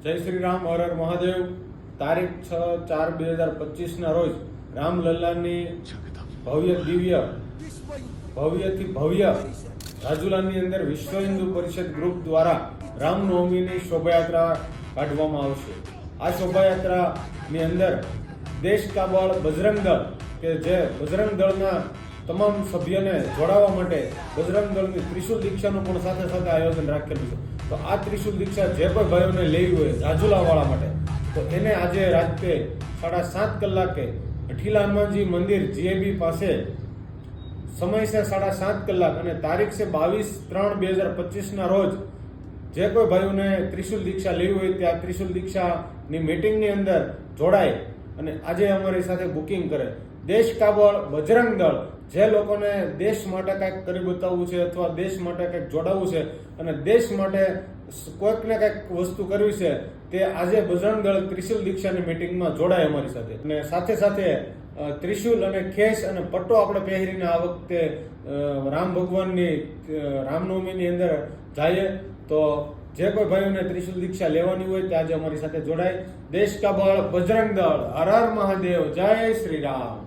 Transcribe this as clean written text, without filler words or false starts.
જય શ્રી રામ, હર હર મહાદેવ। તારીખ 6/4/2025 રોજ રામલલ્લાની ભવ્યથી ભવ્ય રાજુલાની અંદર વિશ્વ હિન્દુ પરિષદ ગ્રુપ દ્વારા રામનવમીની શોભાયાત્રા કાઢવામાં આવશે। આ શોભાયાત્રાની અંદર દેશ કાબળ બજરંગ દળ કે જે બજરંગ દળના તમામ સભ્યોને જોડાવા માટે બજરંગ દળની ત્રિશુલ દીક્ષાનું પણ સાથે સાથે આયોજન રાખેલું છે। તો આ ત્રિશુલ દીક્ષા જે કોઈ ભાઈઓને લેવી હોય રાજુલાવાળા માટે, તો એને આજે રાત્રે 7:30 કલાકે અઠીલા હનુમાનજી મંદિર જીએબી પાસે સમય છે 7:30 કલાક અને તારીખ છે 22/3/2025 રોજ જે કોઈ ભાઈઓને ત્રિશુલ દીક્ષા લેવી હોય તે આ ત્રિશુલ દીક્ષાની મીટિંગની અંદર જોડાય અને આજે અમારી સાથે બુકિંગ કરે। દેશ કાબળ બજરંગ દળ જે લોકોને દેશ માટે કંઈક કરી બતાવવું છે અથવા દેશ માટે કંઈક જોડાવવું છે અને દેશ માટે કોઈકને કંઈક વસ્તુ કરવી છે, તે આજે બજરંગ દળ ત્રિશુલ દીક્ષાની મીટિંગમાં જોડાય અમારી સાથે। અને સાથે સાથે ત્રિશુલ અને ખેસ અને પટ્ટો આપણે પહેરીને આ વખતે રામ ભગવાનની રામનવમીની અંદર જઈએ। તો જે કોઈ ભાઈઓને ત્રિશુલ દીક્ષા લેવાની હોય તે આજે અમારી સાથે જોડાય। દેશ કાબળ બજરંગ દળ, હર હર મહાદેવ, જય શ્રી રામ।